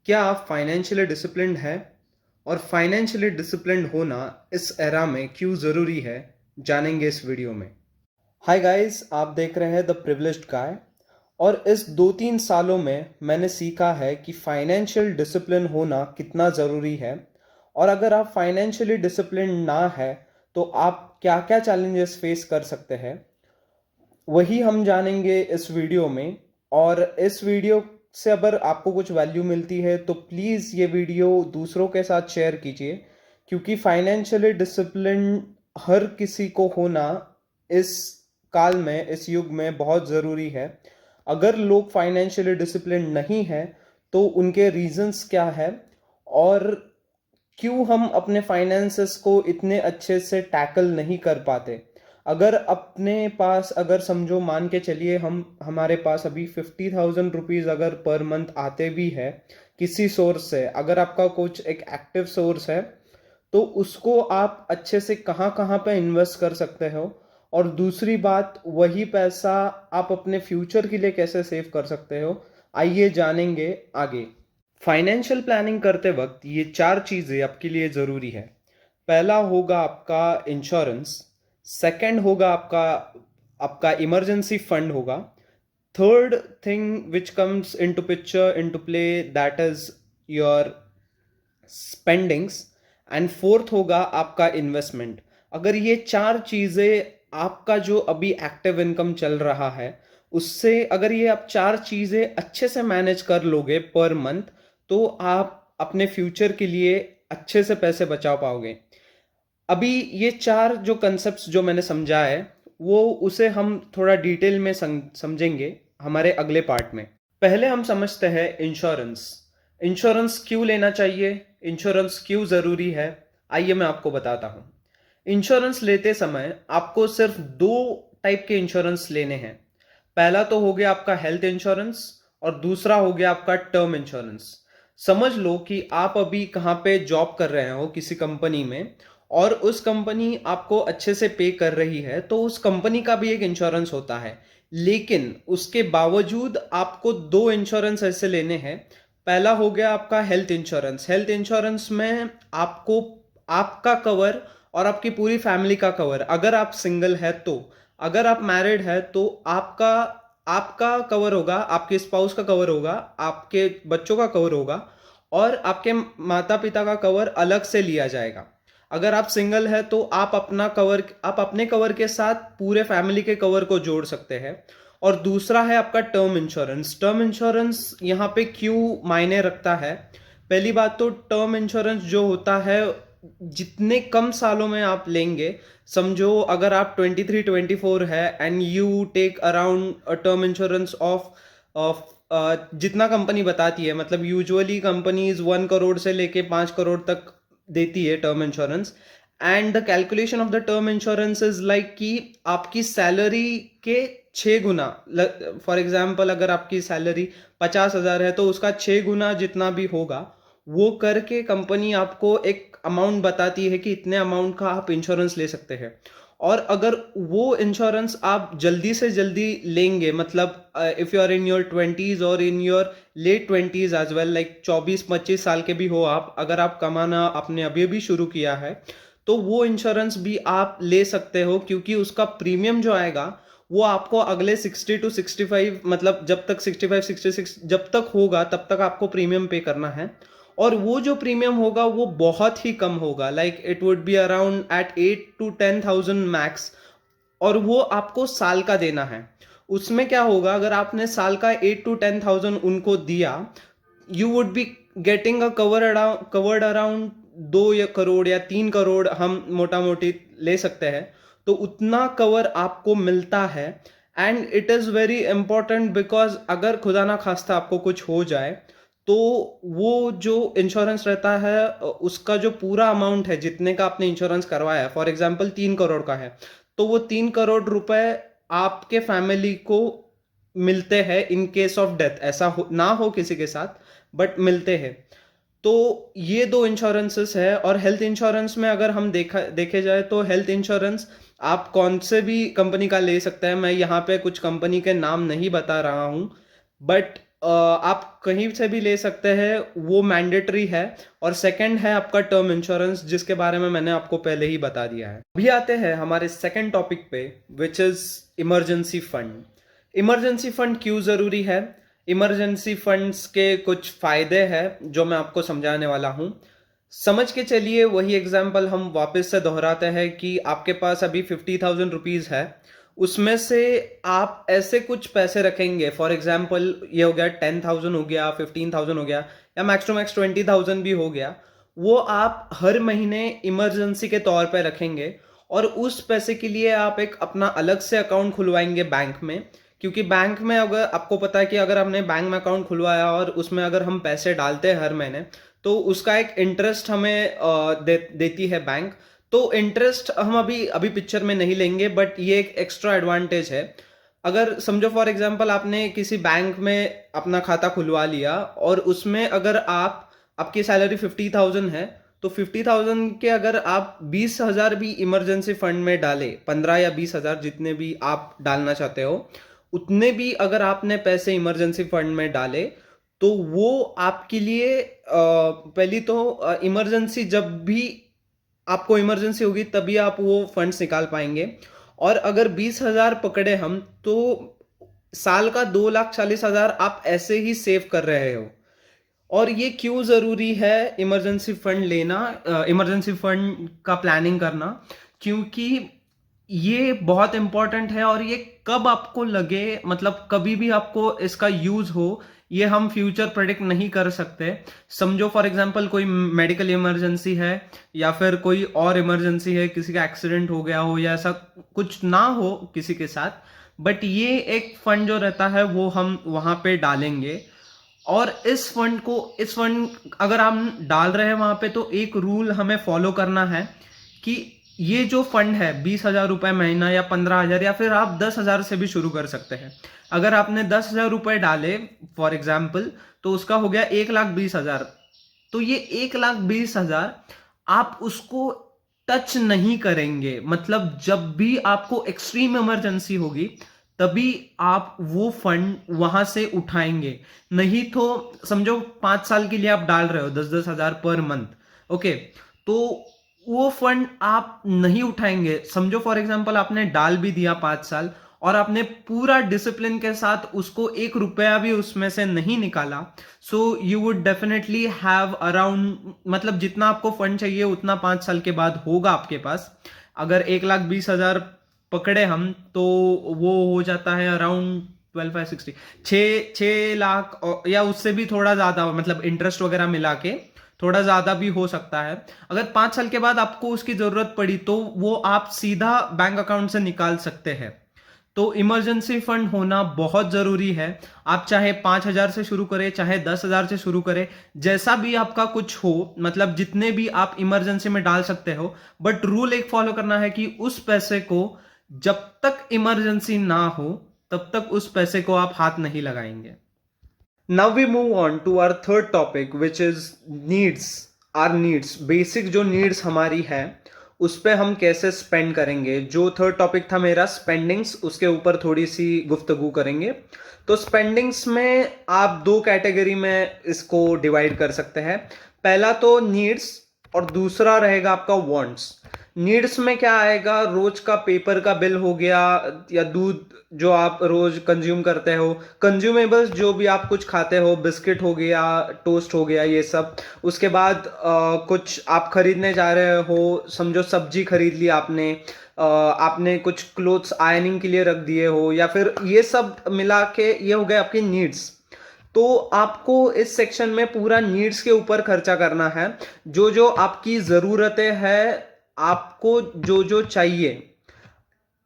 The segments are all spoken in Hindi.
क्या आप फाइनेंशियली डिसिप्लिन्ड हैं? और फाइनेंशियली डिसिप्लिन्ड होना इस एरा में क्यों ज़रूरी है? जानेंगे इस वीडियो में। हाय गाइस, आप देख रहे हैं द प्रिविलेज्ड गाय। और इस 2-3 सालों में मैंने सीखा है कि फाइनेंशियल डिसिप्लिन होना कितना ज़रूरी है। और अगर आप फाइनेंशियली डिसिप्लिन ना है तो आप क्या-क्या चैलेंजेस फेस कर सकते हैं, वही हम जानेंगे इस वीडियो में। और इस वीडियो से अगर आपको कुछ वैल्यू मिलती है तो प्लीज़ ये वीडियो दूसरों के साथ शेयर कीजिए, क्योंकि फाइनेंशियली डिसिप्लिन हर किसी को होना इस काल में, इस युग में बहुत ज़रूरी है। अगर लोग फाइनेंशियली डिसिप्लिन नहीं है तो उनके रीजंस क्या है, और क्यों हम अपने फाइनेंसेस को इतने अच्छे से टैकल नहीं कर पाते। अगर अपने पास, अगर समझो, मान के चलिए हम हमारे पास अभी 50,000 रुपीज़ अगर पर मंथ आते भी है किसी सोर्स से, अगर आपका कुछ एक एक्टिव सोर्स है, तो उसको आप अच्छे से कहाँ कहाँ पे इन्वेस्ट कर सकते हो। और दूसरी बात, वही पैसा आप अपने फ्यूचर के लिए कैसे सेव कर सकते हो, आइए जानेंगे आगे। फाइनेंशियल प्लानिंग करते वक्त ये 4 चीज़ें आपके लिए ज़रूरी है। पहला होगा आपका इंश्योरेंस। सेकंड होगा आपका आपका इमरजेंसी फंड होगा। Third thing which comes into picture, into play, that is your spendings. And fourth होगा आपका इन्वेस्टमेंट। अगर ये 4 चीज़ें, आपका जो अभी एक्टिव इनकम चल रहा है उससे अगर ये आप 4 चीज़ें अच्छे से मैनेज कर लोगे पर मंथ, तो आप अपने फ्यूचर के लिए अच्छे से पैसे बचा पाओगे। अभी ये 4 जो कंसेप्ट्स जो मैंने समझा है, वो उसे हम थोड़ा डिटेल में समझेंगे हमारे अगले पार्ट में। पहले हम समझते हैं इंश्योरेंस। इंश्योरेंस क्यों लेना चाहिए, इंश्योरेंस क्यों ज़रूरी है, आइए मैं आपको बताता हूँ। इंश्योरेंस लेते समय आपको सिर्फ 2 टाइप के इंश्योरेंस लेने हैं। पहला तो हो गया आपका हेल्थ इंश्योरेंस, और दूसरा हो गया आपका टर्म इंश्योरेंस। समझ लो कि आप अभी कहाँ पे जॉब कर रहे हो, किसी कंपनी में, और उस कंपनी आपको अच्छे से पे कर रही है, तो उस कंपनी का भी एक इंश्योरेंस होता है। लेकिन उसके बावजूद आपको 2 इंश्योरेंस ऐसे लेने हैं। पहला हो गया आपका हेल्थ इंश्योरेंस। हेल्थ इंश्योरेंस में आपको आपका कवर और आपकी पूरी फैमिली का कवर, अगर आप सिंगल है तो, अगर आप मैरिड है तो आपका आपका कवर होगा, आपके स्पाउस का कवर होगा, आपके बच्चों का कवर होगा, और आपके माता पिता का कवर अलग से लिया जाएगा। अगर आप सिंगल है तो आप अपना कवर, आप अपने कवर के साथ पूरे फैमिली के कवर को जोड़ सकते हैं। और दूसरा है आपका टर्म इंश्योरेंस। टर्म इंश्योरेंस यहाँ पे क्यों मायने रखता है? पहली बात तो, टर्म इंश्योरेंस जो होता है, जितने कम सालों में आप लेंगे, समझो अगर आप 23-24 है and you take around a term insurance of of जितना कंपनी बताती है, मतलब यूजुअली कंपनीज 1 करोड़ से लेके 5 करोड़ तक देती है term insurance. And the calculation of the term insurance is like कि आपकी सैलरी के 6 गुना। फॉर एग्जाम्पल, अगर आपकी सैलरी 50,000 है तो उसका 6 गुना जितना भी होगा, वो करके कंपनी आपको एक अमाउंट बताती है कि इतने अमाउंट का आप इंश्योरेंस ले सकते हैं। और अगर वो इंश्योरेंस आप जल्दी से जल्दी लेंगे, मतलब if you are in your 20s और in your late 20s as well, like 24-25 साल के भी हो आप, अगर आप कमाना आपने अभी अभी शुरू किया है, तो वो इंश्योरेंस भी आप ले सकते हो, क्योंकि उसका प्रीमियम जो आएगा वो आपको अगले 60-65, मतलब जब तक 65-66 जब तक होगा तब तक आपको प्रीमियम पे करना है। और वो जो प्रीमियम होगा वो बहुत ही कम होगा, like it would be around eight 8 to 10,000 max. और वो आपको साल का देना है। उसमें क्या होगा, अगर आपने साल का 8 to 10,000 उनको दिया, you would be getting a covered around 2 crore या 3 करोड़, हम मोटा मोटी ले सकते हैं। तो उतना कवर आपको मिलता है। And it is very important, because अगर खुदा ना खास्ता आपको कुछ हो जाए, तो वो जो इंश्योरेंस रहता है, उसका जो पूरा अमाउंट है जितने का आपने इंश्योरेंस करवाया है, फॉर एग्जांपल 3 करोड़ का है, तो वो 3 करोड़ रुपए आपके फैमिली को मिलते हैं इन केस ऑफ डेथ। ऐसा ना हो किसी के साथ, बट मिलते हैं। तो ये 2 इंश्योरेंसेस है। और हेल्थ इंश्योरेंस में अगर हम देखे जाए तो हेल्थ इंश्योरेंस आप कौन से भी कंपनी का ले सकते हैं। मैं यहाँ पे कुछ कंपनी के नाम नहीं बता रहा हूँ, बट आप कहीं से भी ले सकते हैं, वो मैंडेटरी है। और सेकंड है आपका टर्म इंश्योरेंस, जिसके बारे में मैंने आपको पहले ही बता दिया है। अभी आते हैं हमारे सेकंड टॉपिक पे, which is emergency fund. Emergency fund क्यों जरूरी है? इमरजेंसी फंड्स के कुछ फायदे हैं जो मैं आपको समझाने वाला हूं। समझ के चलिए, वही एग्जाम्पल हम वापस से दोहराते हैं कि आपके पास अभी 50,000 रुपीज है। उसमें से आप ऐसे कुछ पैसे रखेंगे, फॉर एग्जाम्पल ये हो गया 10,000 हो गया, 15,000 हो गया, या मैक्स टू मैक्स 20,000 भी हो गया। वो आप हर महीने इमरजेंसी के तौर पे रखेंगे, और उस पैसे के लिए आप एक अपना अलग से अकाउंट खुलवाएंगे बैंक में। क्योंकि बैंक में, अगर आपको पता है कि अगर हमने बैंक में अकाउंट खुलवाया और उसमें अगर हम पैसे डालते हैं हर महीने, तो उसका एक इंटरेस्ट हमें देती है बैंक। तो इंटरेस्ट हम अभी अभी पिक्चर में नहीं लेंगे, बट ये एक एक्स्ट्रा एडवांटेज है। अगर समझो फॉर एग्जांपल आपने किसी बैंक में अपना खाता खुलवा लिया, और उसमें अगर आपकी सैलरी 50,000 है, तो 50,000 के अगर आप 20,000 भी इमरजेंसी फंड में डाले, 15 या 20,000 जितने भी आप डालना चाहते हो, उतने भी अगर आपने पैसे इमरजेंसी फंड में डाले, तो वो आपके लिए पहली तो इमरजेंसी, जब भी आपको इमरजेंसी होगी तभी आप वो फंड्स निकाल पाएंगे। और अगर 20,000 पकड़े हम, तो साल का 2,40,000 आप ऐसे ही सेव कर रहे हो। और ये क्यों जरूरी है इमरजेंसी फंड लेना, इमरजेंसी फंड का प्लानिंग करना? क्योंकि ये बहुत इंपॉर्टेंट है, और ये कब आपको लगे, मतलब कभी भी आपको इसका यूज हो, ये हम फ्यूचर प्रेडिक्ट नहीं कर सकते। समझो फॉर एग्जांपल कोई मेडिकल इमरजेंसी है, या फिर कोई और इमरजेंसी है, किसी का एक्सीडेंट हो गया हो, या ऐसा कुछ ना हो किसी के साथ, बट ये एक फंड जो रहता है वो हम वहां पे डालेंगे। और इस फंड अगर हम डाल रहे हैं वहां पे, तो एक रूल हमें फॉलो करना है कि ये जो फंड है 20,000 रुपए महीना, या 15,000, या फिर आप 10,000 से भी शुरू कर सकते हैं। अगर आपने 10,000 रुपए डाले फॉर एग्जाम्पल, तो उसका हो गया 1,20,000। तो ये 1,20,000 आप उसको टच नहीं करेंगे। मतलब जब भी आपको एक्सट्रीम इमरजेंसी होगी, तभी आप वो फंड वहां से उठाएंगे। नहीं तो समझो 5 साल के लिए आप डाल रहे हो 10-10,000 पर मंथ, ओके, तो वो फंड आप नहीं उठाएंगे। समझो फॉर एग्जांपल आपने डाल भी दिया 5 साल, और आपने पूरा डिसिप्लिन के साथ उसको 1 रुपया भी उसमें से नहीं निकाला, so you would definitely have around, मतलब जितना आपको फंड चाहिए उतना 5 साल के बाद होगा आपके पास। अगर 1,20,000 पकड़े हम, तो वो हो जाता है अराउंड 12,560, 6 लाख, या उससे भी थोड़ा ज्यादा, मतलब इंटरेस्ट वगैरह मिला के थोड़ा ज्यादा भी हो सकता है। अगर 5 साल के बाद आपको उसकी जरूरत पड़ी, तो वो आप सीधा बैंक अकाउंट से निकाल सकते हैं। तो इमरजेंसी फंड होना बहुत जरूरी है। आप चाहे 5,000 से शुरू करें, चाहे 10,000 से शुरू करें, जैसा भी आपका कुछ हो, मतलब जितने भी आप इमरजेंसी में डाल सकते हो। बट रूल एक फॉलो करना है कि उस पैसे को, जब तक इमरजेंसी ना हो, तब तक उस पैसे को आप हाथ नहीं लगाएंगे। Now we move on to our third topic, which is needs. Our needs, basic जो नीड्स हमारी है, उस पर हम कैसे स्पेंड करेंगे। जो थर्ड टॉपिक था मेरा स्पेंडिंग्स, उसके ऊपर थोड़ी सी गुफ्तगू करेंगे। तो स्पेंडिंग्स में आप दो कैटेगरी में इसको डिवाइड कर सकते हैं। पहला तो नीड्स, और दूसरा रहेगा आपका वांट्स। नीड्स में क्या आएगा? रोज का पेपर का बिल हो गया, या दूध जो आप रोज कंज्यूम करते हो, कंज्यूमेबल्स जो भी आप कुछ खाते हो, बिस्किट हो गया, टोस्ट हो गया, ये सब। उसके बाद कुछ आप खरीदने जा रहे हो, समझो सब्जी खरीद ली आपने, आपने कुछ क्लोथ्स आयरनिंग के लिए रख दिए हो, या फिर ये सब मिला के ये हो गए आपकी नीड्स। तो आपको इस सेक्शन में पूरा नीड्स के ऊपर खर्चा करना है। जो जो आपकी जरूरतें हैं, आपको जो जो चाहिए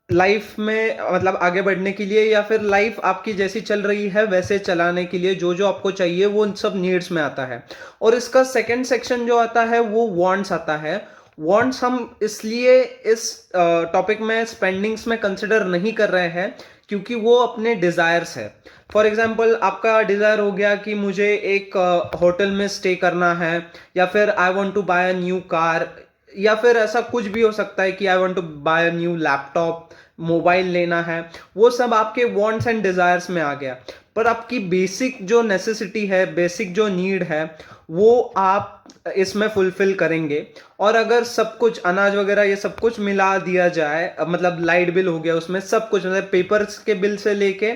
लाइफ में, मतलब आगे बढ़ने के लिए, या फिर लाइफ आपकी जैसी चल रही है वैसे चलाने के लिए, जो जो आपको चाहिए वो इन सब नीड्स में आता है। और इसका सेकंड सेक्शन जो आता है वो वांट्स आता है। वांट्स हम इसलिए इस टॉपिक में स्पेंडिंग्स में कंसिडर नहीं कर रहे हैं, क्योंकि वो अपने डिजायर्स है। फॉर एग्जाम्पल आपका डिजायर हो गया कि मुझे एक होटल में स्टे करना है, या फिर I want to buy a new car, या फिर ऐसा कुछ भी हो सकता है कि I want to buy a new laptop, mobile लेना है। वो सब आपके वांट्स एंड डिजायर्स में आ गया। पर आपकी बेसिक जो नेसेसिटी है, बेसिक जो नीड है, वो आप इसमें फुलफिल करेंगे। और अगर सब कुछ अनाज वगैरह ये सब कुछ मिला दिया जाए, मतलब लाइट बिल हो गया, उसमें सब कुछ मतलब पेपर्स के बिल से लेके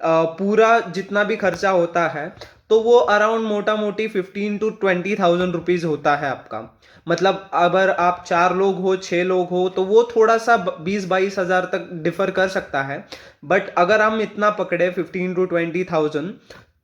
पूरा जितना भी खर्चा होता है, तो वो अराउंड मोटा मोटी 15,000 to 20,000 रुपीज होता है आपका। मतलब अगर आप 4 लोग हो, 6 लोग हो, तो वो थोड़ा सा 20-22 हज़ार तक डिफर कर सकता है। बट अगर हम इतना पकड़े 15 to 20,000,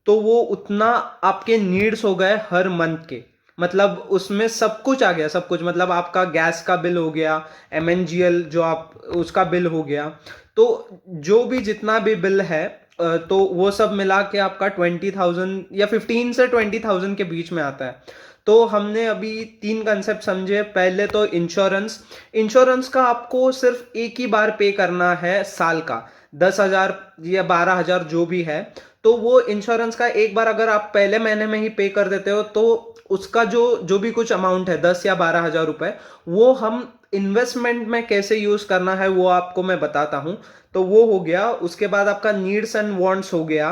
तो वो उतना आपके नीड्स हो गए हर मंथ के। मतलब उसमें सब कुछ आ गया, सब कुछ, मतलब आपका गैस का बिल हो गया, MNGL जो आप उसका बिल हो गया, तो जो भी जितना भी बिल है, तो वो सब मिला के आपका 20,000 या 15 से 20,000 के बीच में आता है। तो हमने अभी 3 कंसेप्ट समझे। पहले तो इंश्योरेंस। इंश्योरेंस का आपको सिर्फ एक ही बार पे करना है साल का, 10,000 या 12,000 जो भी है। तो वो इंश्योरेंस का एक बार अगर आप पहले महीने में ही पे कर देते हो, तो उसका जो जो भी कुछ अमाउंट है, 10 या 12 हज़ार रुपए, वो हम इन्वेस्टमेंट में कैसे यूज करना है वो आपको मैं बताता हूं। तो वो हो गया। उसके बाद आपका नीड्स एंड वांट्स हो गया।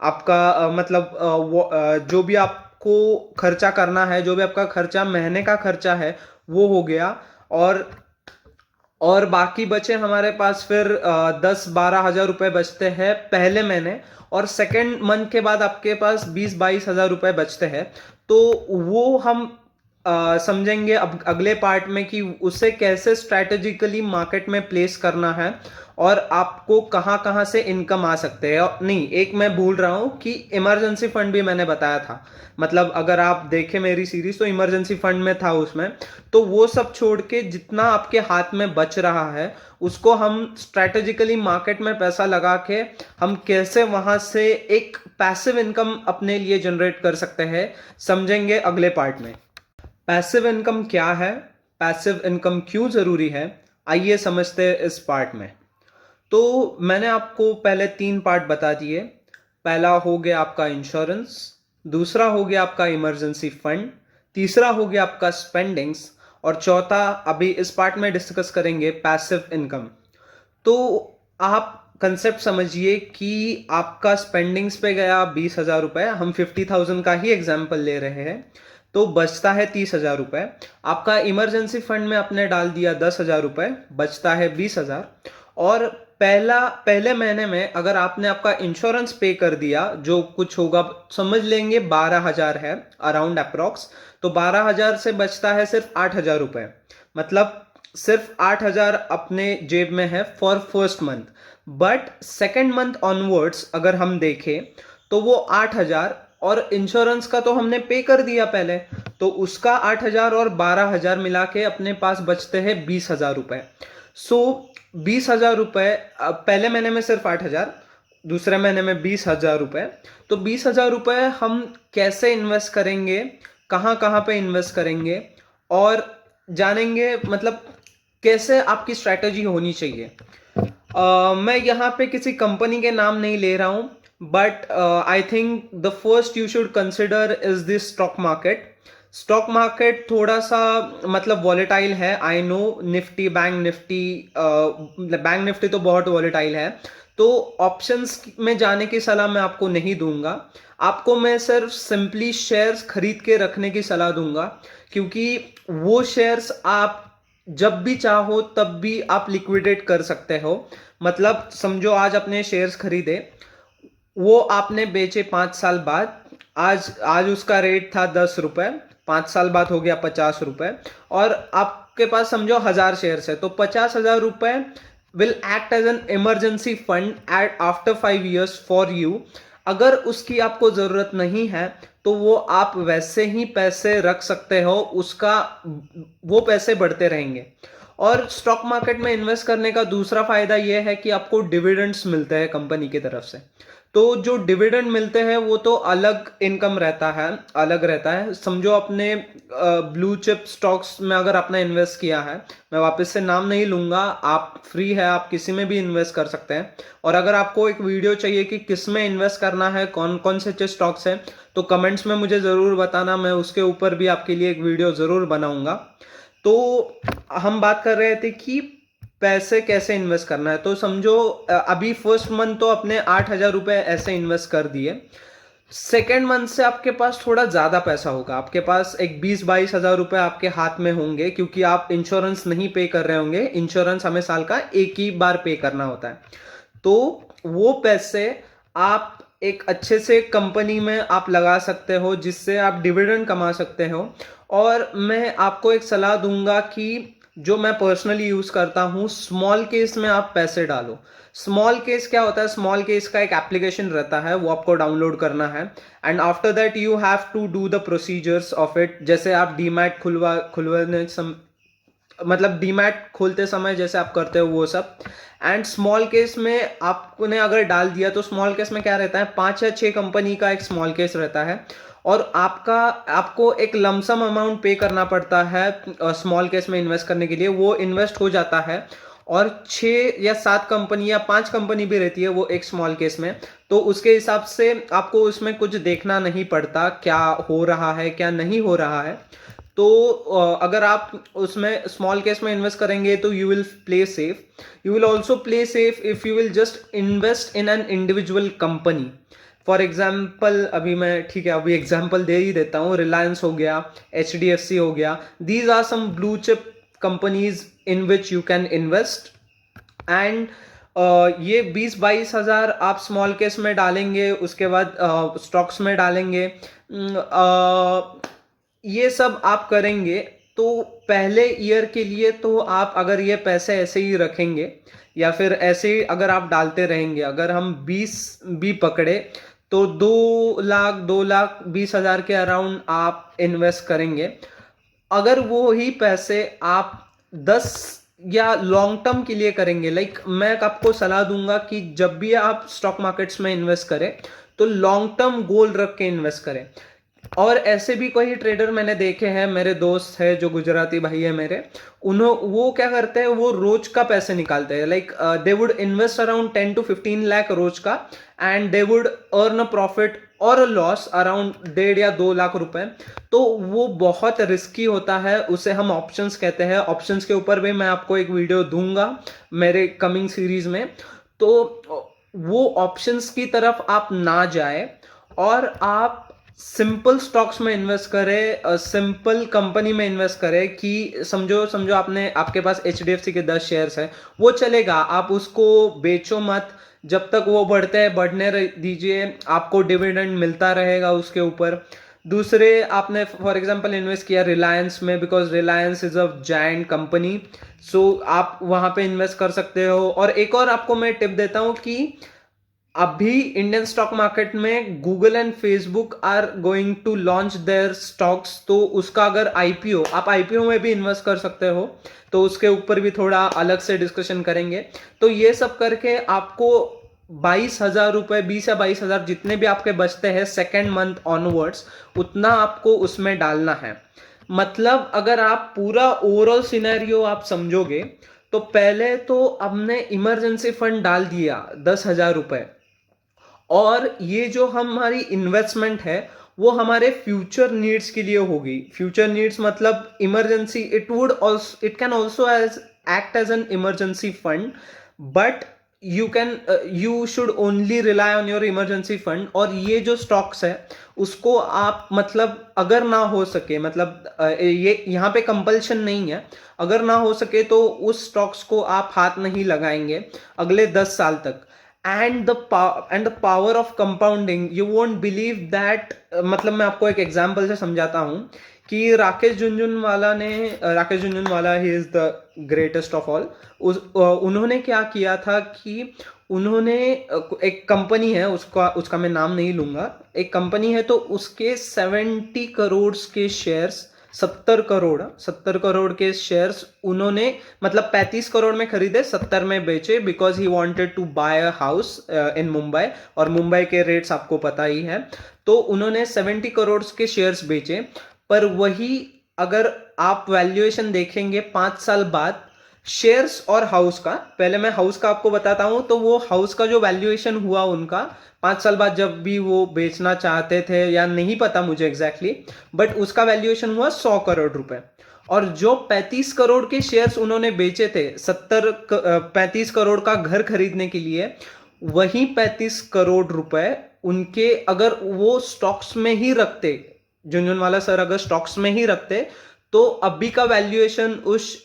आपका मतलब जो भी आपको खर्चा करना है, जो भी आपका खर्चा, महीने का खर्चा है, वो हो गया। और बाकी बचे हमारे पास फिर 10-12 हज़ार रुपए बचते हैं पहले महीने। और सेकेंड मंथ के बाद आपके पास 20-22 हज़ार रुपए बचते हैं। तो वो हम समझेंगे अब अगले पार्ट में कि उसे कैसे स्ट्रैटेजिकली मार्केट में प्लेस करना है, और आपको कहां कहां से इनकम आ सकते हैं। नहीं, एक मैं भूल रहा हूं कि इमरजेंसी फंड भी मैंने बताया था। मतलब अगर आप देखें मेरी सीरीज, तो इमरजेंसी फंड में था उसमें। तो वो सब छोड़ के जितना आपके हाथ में बच रहा है, उसको हम स्ट्रैटेजिकली मार्केट में पैसा लगा के हम कैसे वहां से एक पैसिव इनकम अपने लिए जनरेट कर सकते हैं, समझेंगे अगले पार्ट में। पैसिव इनकम क्या है, पैसिव इनकम क्यों जरूरी है, आइए समझते हैं इस पार्ट में। तो मैंने आपको पहले 3 पार्ट बता दिए। पहला हो गया आपका इंश्योरेंस, दूसरा हो गया आपका इमरजेंसी फंड, तीसरा हो गया आपका स्पेंडिंग्स, और चौथा अभी इस पार्ट में डिस्कस करेंगे पैसिव इनकम। तो आप कंसेप्ट समझिए कि आपका स्पेंडिंग्स पे गया 20,000 रुपए, हम 50,000 का ही एग्जाम्पल ले रहे हैं, तो बचता है 30,000 रुपए। आपका इमरजेंसी फंड में आपने डाल दिया 10,000 रुपए, बचता है 20,000। और पहले महीने में अगर आपने आपका इंश्योरेंस पे कर दिया, जो कुछ होगा समझ लेंगे 12,000 है अराउंड अप्रोक्स, तो 12,000 से बचता है सिर्फ 8,000 रुपए। मतलब सिर्फ 8,000 अपने जेब में है for first month. But second month onwards अगर हम देखें, तो वो 8,000, और इंश्योरेंस का तो हमने पे कर दिया पहले, तो उसका 8,000 और 12,000 मिला के अपने पास बचते हैं 20,000 रुपए। सो 20,000 रुपए, पहले महीने में सिर्फ 8,000, दूसरे महीने में 20,000 रुपए। तो 20,000 रुपए हम कैसे इन्वेस्ट करेंगे, कहाँ कहाँ पे इन्वेस्ट करेंगे, और जानेंगे मतलब कैसे आपकी स्ट्रैटेजी होनी चाहिए। मैं यहाँ पे किसी कंपनी के नाम नहीं ले रहा हूँ, but I think the first you should consider is this stock market. Stock market थोड़ा सा मतलब वॉलेटाइल है, I know. Nifty, bank Nifty तो बहुत वॉलेटाइल है। तो ऑप्शंस में जाने की सलाह मैं आपको नहीं दूंगा। आपको मैं सिर्फ सिंपली शेयर्स खरीद के रखने की सलाह दूंगा, क्योंकि वो शेयर्स आप जब भी चाहो तब भी आप लिक्विडेट कर सकते हो। मतलब समझो आज अपने शेयर्स खरीदे, वो आपने बेचे 5 साल बाद, आज आज उसका रेट था 10 रुपए, 5 साल बाद हो गया 50 रुपए, और आपके पास समझो 1,000 शेयर्स है, तो 50,000 रुपए will act as an emergency fund at after 5 years for you. अगर उसकी आपको जरूरत नहीं है, तो वो आप वैसे ही पैसे रख सकते हो, उसका वो पैसे बढ़ते रहेंगे। और स्टॉक मार्केट में इन्वेस्ट करने का दूसरा फायदा यह है कि आपको डिविडेंड्स मिलते हैं कंपनी की तरफ से। तो जो डिविडेंड मिलते हैं वो तो अलग इनकम रहता है, अलग रहता है। समझो अपने ब्लू चिप स्टॉक्स में अगर आपने इन्वेस्ट किया है, मैं वापस से नाम नहीं लूंगा, आप फ्री है, आप किसी में भी इन्वेस्ट कर सकते हैं। और अगर आपको एक वीडियो चाहिए कि किस में इन्वेस्ट करना है, कौन कौन से स्टॉक्स हैं, तो कमेंट्स में मुझे जरूर बताना, मैं उसके ऊपर भी आपके लिए एक वीडियो जरूर बनाऊंगा। तो हम बात कर रहे थे कि पैसे कैसे इन्वेस्ट करना है। तो समझो अभी फर्स्ट मंथ तो अपने 8,000 रुपए ऐसे इन्वेस्ट कर दिए। सेकेंड मंथ से आपके पास थोड़ा ज्यादा पैसा होगा, आपके पास एक 20-22 हजार रुपए आपके हाथ में होंगे, क्योंकि आप इंश्योरेंस नहीं पे कर रहे होंगे। इंश्योरेंस हमें साल का एक ही बार पे करना होता है। तो वो पैसे आप एक अच्छे से कंपनी में आप लगा सकते हो, जिससे आप डिविडेंड कमा सकते हो। और मैं आपको एक सलाह दूंगा कि जो मैं पर्सनली यूज करता हूं, स्मॉल केस में आप पैसे डालो। स्मॉल केस क्या होता है? स्मॉल केस का एक एप्लीकेशन रहता है, वो आपको डाउनलोड करना है, and after that you have to do the procedures of it. जैसे आप डीमैट खुलवाने मतलब डीमैट खोलते समय जैसे आप करते हो वो सब। एंड स्मॉल केस में आपने अगर डाल दिया, तो स्मॉल केस में क्या रहता है, 5 या 6 कंपनी का एक स्मॉल केस रहता है, और आपको एक लमसम अमाउंट पे करना पड़ता है स्मॉल केस में इन्वेस्ट करने के लिए। वो इन्वेस्ट हो जाता है, और 6 या 7 कंपनी या 5 कंपनी भी रहती है वो एक स्मॉल केस में। तो उसके हिसाब से आपको उसमें कुछ देखना नहीं पड़ता, क्या हो रहा है क्या नहीं हो रहा है। तो अगर आप उसमें स्मॉल केस में इन्वेस्ट करेंगे तो you will play safe. You will also play safe if you will just invest in an individual company. For example, अभी मैं ठीक है अभी एग्जाम्पल दे ही देता हूँ, रिलायंस हो गया, HDFC हो गया, these are some blue chip companies in which you can invest. And ये 20-22 हजार आप स्मॉल केस में डालेंगे, उसके बाद स्टॉक्स में डालेंगे, ये सब आप करेंगे। तो पहले ईयर के लिए तो आप अगर ये पैसे ऐसे ही रखेंगे, या फिर ऐसे ही अगर आप डालते रहेंगे, अगर हम 20 भी पकड़े, तो 2,20,000 के अराउंड आप इन्वेस्ट करेंगे। अगर वो ही पैसे आप 10 या लॉन्ग टर्म के लिए करेंगे, लाइक मैं आपको सलाह दूंगा कि जब भी आप स्टॉक मार्केट्स में इन्वेस्ट करें, तो लॉन्ग टर्म गोल रख के इन्वेस्ट करें। और ऐसे भी कोई ट्रेडर मैंने देखे हैं, मेरे दोस्त है जो गुजराती भाई है मेरे, वो क्या करते हैं, वो रोज का पैसे निकालते हैं। Like they would invest around 10 to 15 lakh रोज का, and they would earn a profit और अ लॉस अराउंड 1.5 या 2 लाख रुपए। तो वो बहुत रिस्की होता है, उसे हम ऑप्शंस कहते हैं। ऑप्शंस के ऊपर भी मैं आपको एक वीडियो दूंगा मेरे कमिंग सीरीज में। तो वो ऑप्शंस की तरफ आप ना जाए, और आप सिंपल स्टॉक्स में इन्वेस्ट करें, सिंपल कंपनी में इन्वेस्ट करें। कि समझो समझो आपने आपके पास HDFC के 10 शेयर्स है, वो चलेगा, आप उसको बेचो मत, जब तक वो बढ़ते हैं बढ़ने दीजिए, आपको डिविडेंड मिलता रहेगा उसके ऊपर। दूसरे, आपने फॉर एग्जांपल इन्वेस्ट किया रिलायंस में, because Reliance is a giant company, so आप वहां पे इन्वेस्ट कर सकते हो। और एक और आपको मैं टिप देता हूं कि अभी इंडियन स्टॉक मार्केट में Google and Facebook are going to launch their stocks. तो उसका अगर आईपीओ, आप आईपीओ में भी इन्वेस्ट कर सकते हो, तो उसके ऊपर भी थोड़ा अलग से डिस्कशन करेंगे। तो ये सब करके आपको 22,000 रुपए, 20 या 22 हजार जितने भी आपके बचते हैं सेकेंड मंथ ऑनवर्ड्स, उतना आपको उसमें डालना है। मतलब अगर आप पूरा ओवरऑल सिनेरियो आप समझोगे, तो पहले तो हमने इमरजेंसी फंड डाल दिया 10,000 रुपए, और ये जो हमारी इन्वेस्टमेंट है वो हमारे फ्यूचर नीड्स के लिए होगी। फ्यूचर नीड्स मतलब emergency, it can also as act as an emergency fund, but you should only rely on your emergency fund. और ये जो स्टॉक्स है उसको आप मतलब अगर ना हो सके, मतलब ये यहाँ पे कंपल्शन नहीं है, अगर ना हो सके तो उस स्टॉक्स को आप हाथ नहीं लगाएंगे अगले 10 साल तक। And the power of compounding, you won't believe that. मतलब मैं आपको एक एग्जांपल से समझाता हूं कि Rakesh Jhunjhunwala, he is the greatest of all. उन्होंने क्या किया था कि उन्होंने एक कंपनी है, उसका मैं नाम नहीं लूंगा, एक कंपनी है, तो उसके 70 करोड़ के शेयर्स, 70 करोड़ के शेयर्स उन्होंने, मतलब 35 करोड़ में खरीदे, 70 में बेचे, because he wanted to buy a house in Mumbai, और मुंबई के रेट्स आपको पता ही है। तो उन्होंने 70 करोड़ के शेयर्स बेचे। पर वही अगर आप वैल्यूएशन देखेंगे 5 साल बाद शेयर्स और हाउस का, पहले मैं हाउस का आपको बताता हूं, तो वो हाउस का जो वैल्यूएशन हुआ उनका 5 साल बाद, जब भी वो बेचना चाहते थे या नहीं पता मुझे एग्जैक्टली, बट उसका वैल्यूएशन हुआ 100 करोड़ रुपए। और जो 35 करोड़ के शेयर्स उन्होंने बेचे थे 35 करोड़ का घर खरीदने के लिए, वही 35 करोड़ रुपए उनके अगर वो स्टॉक्स में ही रखते, झुनझुनवाला सर अगर स्टॉक्स में ही रखते, तो अभी का वैल्यूएशन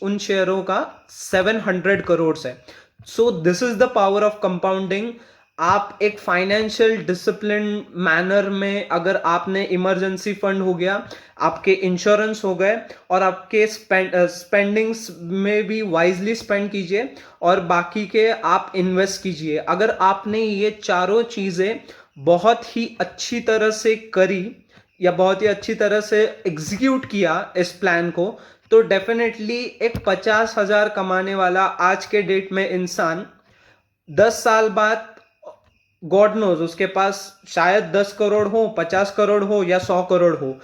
उन शेयरों का 700 करोड़ है। So this is the power of compounding. आप एक फाइनेंशियल डिसिप्लिन मैनर में, अगर आपने इमरजेंसी फंड हो गया, आपके इंश्योरेंस हो गए, और आपके स्पेंडिंग्स में भी वाइजली स्पेंड कीजिए, और बाकी के आप इन्वेस्ट कीजिए। अगर आपने ये चारों चीजें बहुत ही अच्छी तरह से करी या बहुत ही अच्छी तरह से एग्जीक्यूट किया इस प्लान को, तो डेफिनेटली एक 50,000 कमाने वाला आज के डेट में इंसान 10 साल बाद, गॉड नोज, उसके पास शायद 10 करोड़ हो, 50 करोड़ हो या 100 करोड़ हो,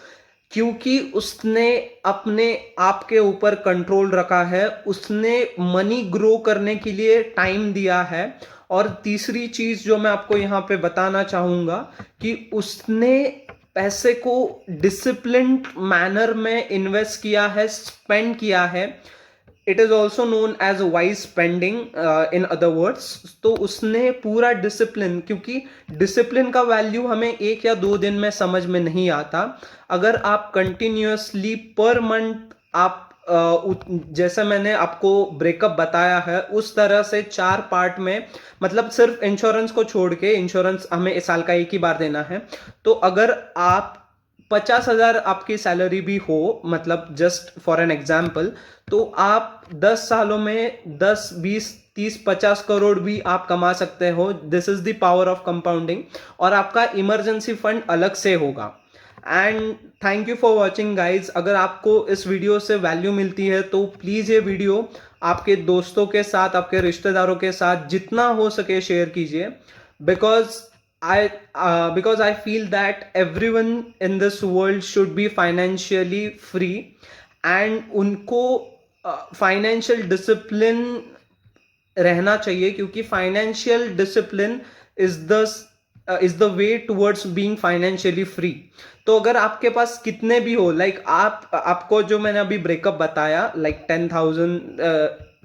क्योंकि उसने अपने आप के ऊपर कंट्रोल रखा है, उसने मनी ग्रो करने के लिए टाइम दिया है। और तीसरी चीज जो मैं आपको यहां पे बताना चाहूंगा कि उसने पैसे को डिसिप्लिन्ड मैनर में इन्वेस्ट किया है, स्पेंड किया है। It is also known age wise spending in other words. तो उसने पूरा डिसिप्लिन, क्योंकि डिसिप्लिन का वैल्यू हमें 1 या 2 दिन में समझ में नहीं आता। अगर आप कंटिन्यूअसली पर मंथ आप जैसे मैंने आपको ब्रेकअप बताया है उस तरह से 4 पार्ट में, मतलब सिर्फ इंश्योरेंस को छोड़ के, इंश्योरेंस हमें इस साल का 1 ही बार देना है, तो अगर आप 50,000 आपकी सैलरी भी हो, मतलब जस्ट फॉर एन एग्जाम्पल, तो आप 10 सालों में 10, 20, 30, 50 करोड़ भी आप कमा सकते हो। This is the power of compounding. और आपका इमरजेंसी फंड अलग से होगा। And thank you for watching guys. अगर आपको इस वीडियो से वैल्यू मिलती है तो प्लीज ये वीडियो आपके दोस्तों के साथ, आपके रिश्तेदारों के साथ जितना हो सके शेयर कीजिए, because I feel that everyone in this world should be financially free, and उनको फाइनेंशियल डिसिप्लिन रहना चाहिए, क्योंकि financial discipline is the way towards being financially free. तो अगर आपके पास कितने भी हो, लाइक आपको जो मैंने अभी ब्रेकअप बताया, लाइक 10,000,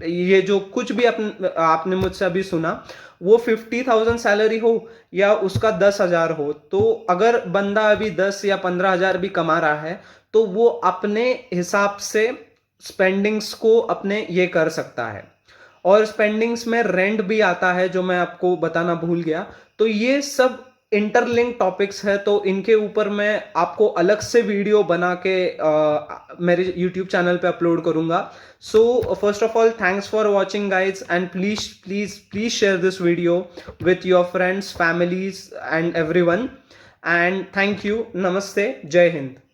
ये जो कुछ भी आपने मुझसे अभी सुना, वो 50,000 सैलरी हो या उसका 10,000 हो, तो अगर बंदा अभी 10 या 15,000 भी कमा रहा है, तो वो अपने हिसाब से स्पेंडिंग्स को अपने ये कर सकता है। और स्पेंडिंग्स में रेंट भी आता है, जो मैं आपको बताना भूल गया। तो ये सब इंटरलिंक टॉपिक्स है, तो इनके ऊपर मैं आपको अलग से वीडियो बना के मेरे यूट्यूब चैनल पे अपलोड करूंगा। So first of all, thanks for watching guys, and please please please share this video with your friends, families and everyone. And thank you. नमस्ते, जय हिंद।